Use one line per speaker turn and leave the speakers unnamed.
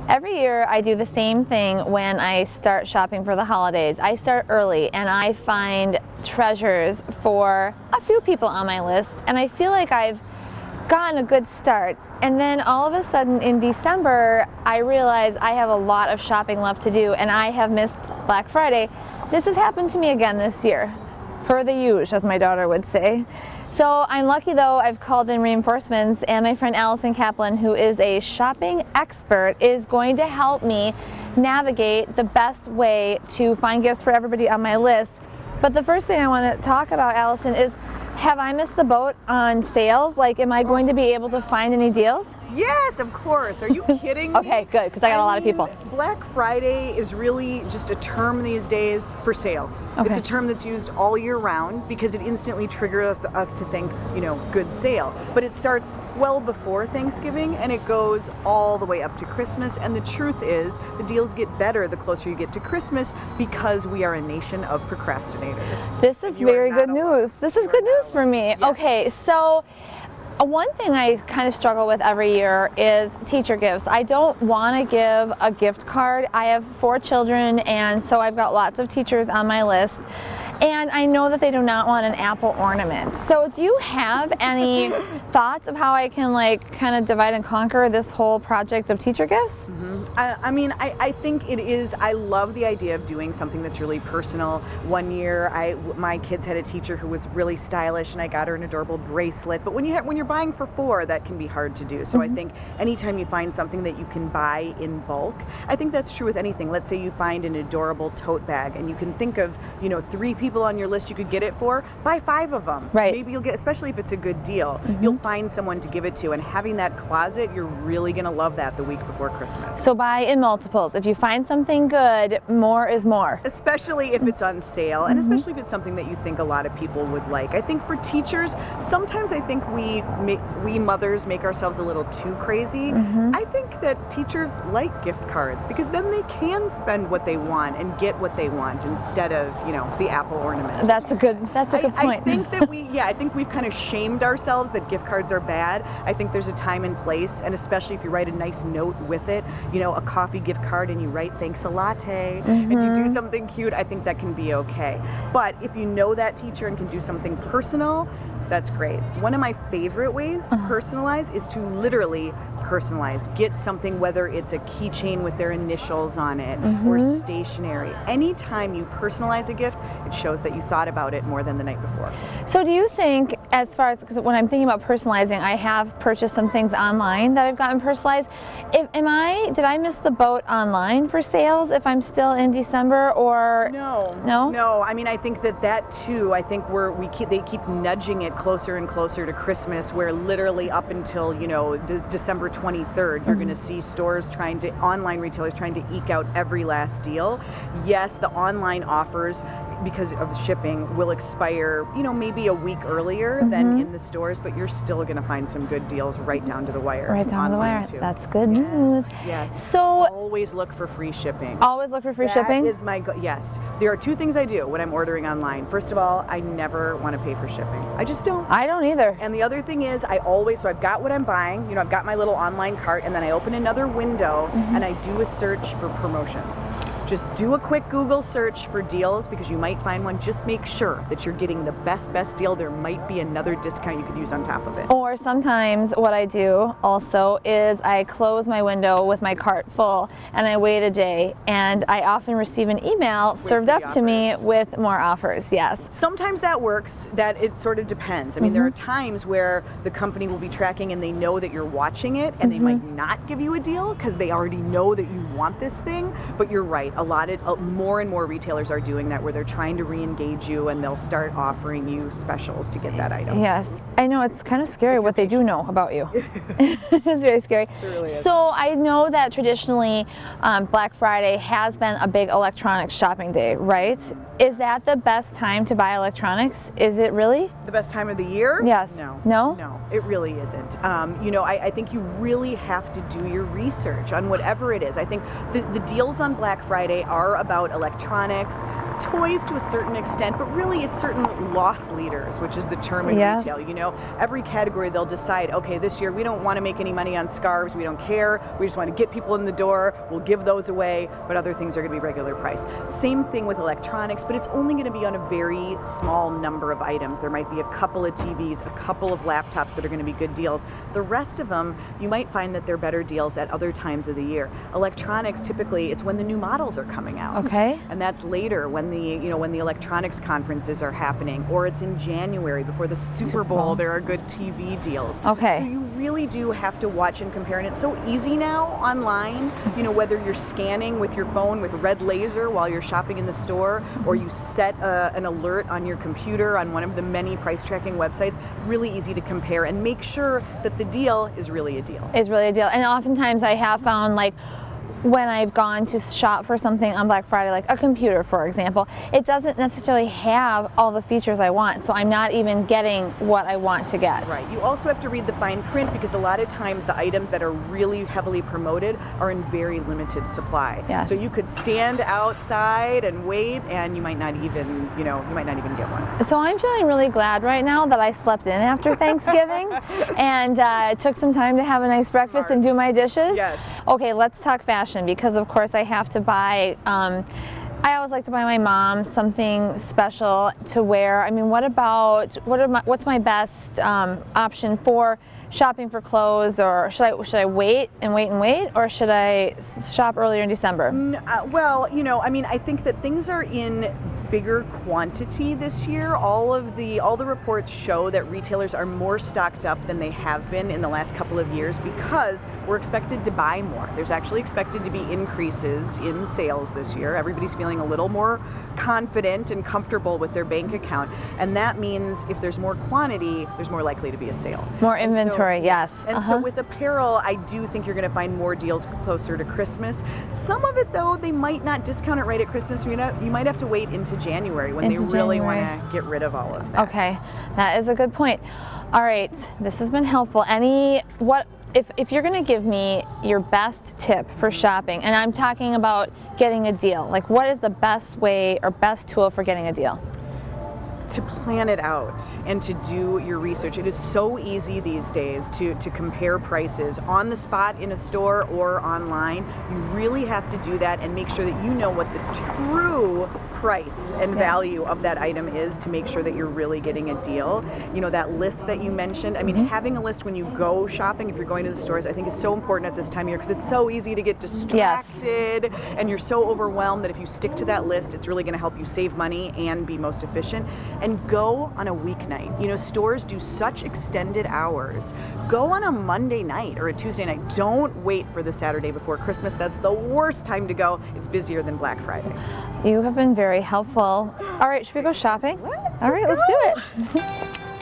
Every year I do the same thing when I start shopping for the holidays. I start early and I find treasures for a few people on my list, and I feel like I've gotten a good start. And then all of a sudden in December, I realize I have a lot of shopping left to do and I have missed Black Friday. This has happened to me again this year, per the usual, as my daughter would say. So I'm lucky though, I've called in reinforcements, and my friend Allison Kaplan, who is a shopping expert, is going to help me navigate the best way to find gifts for everybody on my list. But the first thing I want to talk about, Allison, is have I missed the boat on sales? Like, am I going to be able to find any deals?
Yes, of course. Are you kidding me?
Okay, good, because I got a lot of people.
Black Friday is really just a term these days for sale.
Okay.
It's a term that's used all year round because it instantly triggers us to think, good sale. But it starts well before Thanksgiving and it goes all the way up to Christmas. And the truth is, the deals get better the closer you get to Christmas because we are a nation of procrastinators.
This is very good news. This is good news for me.
Yes.
Okay, so one thing I kind of struggle with every year is teacher gifts. I don't want to give a gift card. I have 4 children, and so I've got lots of teachers on my list. And I know that they do not want an apple ornament. So do you have any thoughts of how I can kind of divide and conquer this whole project of teacher gifts?
I think it is, I love the idea of doing something that's really personal. One year, my kids had a teacher who was really stylish and I got her an adorable bracelet. But when you're buying for 4, that can be hard to do. So I think anytime you find something that you can buy in bulk, I think that's true with anything. Let's say you find an adorable tote bag and you can think of, 3 people on your list you could get it for, buy 5 of them.
Right.
Maybe you'll get, especially if it's a good deal, you'll find someone to give it to, and having that closet, you're really going to love that the week before Christmas.
So buy in multiples. If you find something good, more is more.
Especially if it's on sale, and especially if it's something that you think a lot of people would like. I think for teachers, sometimes I think we mothers make ourselves a little too crazy. I think that teachers like gift cards because then they can spend what they want and get what they want instead of, the apple ornament.
That's a good point.
I think we've kind of shamed ourselves that gift cards are bad. I think there's a time and place, and especially if you write a nice note with it, a coffee gift card, and you write thanks a latte, and you do something cute, I think that can be okay. But if you know that teacher and can do something personal, that's great. One of my favorite ways to personalize is to literally personalize. Get something, whether it's a keychain with their initials on it or stationery. Anytime you personalize a gift, it shows that you thought about it more than the night before.
So do you think, as far as, because when I'm thinking about personalizing, I have purchased some things online that I've gotten personalized. Did I miss the boat online for sales if I'm still in December, or?
No. I think that too, I think they keep nudging it closer and closer to Christmas, where literally up until, December 23rd, you're going to see online retailers trying to eke out every last deal. Yes, the online offers, because of shipping, will expire, maybe a week earlier than in the stores, but you're still going to find some good deals right down to the wire.
Right down to the wire.
Too.
That's good news.
Yes.
So
always look for free shipping.
Always look for free shipping?
That is yes. There are 2 things I do when I'm ordering online. First of all, I never want to pay for shipping. I just don't.
I don't either.
And the other thing is, so I've got what I'm buying, I've got my little online cart, and then I open another window and I do a search for promotions. Just do a quick Google search for deals because you might find one. Just make sure that you're getting the best deal. There might be another discount you could use on top of it.
Or sometimes what I do also is I close my window with my cart full and I wait a day, and I often receive an email served up to me with more offers. Yes.
Sometimes that works. That it sort of depends. There are times where the company will be tracking and they know that you're watching it, and they might not give you a deal because they already know that you want this thing. But you're right. More and more retailers are doing that, where they're trying to re-engage you and they'll start offering you specials to get that item.
Yes, I know it's kind of scary what they do know about you. It is very scary.
It really is.
So I know that traditionally Black Friday has been a big electronics shopping day, right? Is that the best time to buy electronics? Is it really?
The best time of the year?
Yes.
No.
No?
No, it really isn't. I think you really have to do your research on whatever it is. I think the deals on Black Friday are about electronics, toys to a certain extent, but really it's certain loss leaders, which is the term in
Yes.
retail. Every category they'll decide, okay, this year we don't want to make any money on scarves, we don't care, we just want to get people in the door, we'll give those away, but other things are going to be regular price. Same thing with electronics, but it's only going to be on a very small number of items. There might be a couple of TVs, a couple of laptops that are going to be good deals. The rest of them, you might find that they're better deals at other times of the year. Electronics, typically, it's when the new models are coming out.
Okay.
And that's later when the electronics conferences are happening, or it's in January before the Super Bowl. There are good TV deals.
Okay.
So you really do have to watch and compare, and it's so easy now online. Whether you're scanning with your phone with red laser while you're shopping in the store, or you set an alert on your computer on one of the many price tracking websites. Really easy to compare and make sure that the deal is really a deal.
Is really a deal. And oftentimes I have found, like, when I've gone to shop for something on Black Friday, like a computer, for example, it doesn't necessarily have all the features I want, so I'm not even getting what I want to get.
Right. You also have to read the fine print, because a lot of times the items that are really heavily promoted are in very limited supply.
Yes.
So you could stand outside and wait, and you might not even get one.
So I'm feeling really glad right now that I slept in after Thanksgiving and took some time to have a nice breakfast and do my dishes.
Yes.
Okay, let's talk fashion, because of course I have to buy, I always like to buy my mom something special to wear. I mean, what's my best option for shopping for clothes? Or should I wait, or should I shop earlier in December?
I think that things are in bigger quantity this year. All the reports show that retailers are more stocked up than they have been in the last couple of years, because we're expected to buy more. There's actually expected to be increases in sales this year. Everybody's feeling a little more confident and comfortable with their bank account, and that means if there's more quantity, there's more likely to be a sale.
More inventory, yes.
And so with apparel, I do think you're going to find more deals closer to Christmas. Some of it, though, they might not discount it right at Christmas. You might have to wait into January when they really want to get rid of all of that.
Okay, that is a good point. All right, this has been helpful. If you're going to give me your best tip for shopping, and I'm talking about getting a deal, like what is the best way or best tool for getting a deal?
To plan it out and to do your research. It is so easy these days to compare prices on the spot in a store or online. You really have to do that and make sure that you know what the true price and value of that item is, to make sure that you're really getting a deal. That list that you mentioned, I mean, having a list when you go shopping, if you're going to the stores, I think is so important at this time of year, because it's so easy to get distracted and you're so overwhelmed that if you stick to that list, it's really going to help you save money and be most efficient. And go on a weeknight. Stores do such extended hours. Go on a Monday night or a Tuesday night. Don't wait for the Saturday before Christmas. That's the worst time to go. It's busier than Black Friday.
You have been very helpful. All right, should we go shopping?
All
right, let's do it.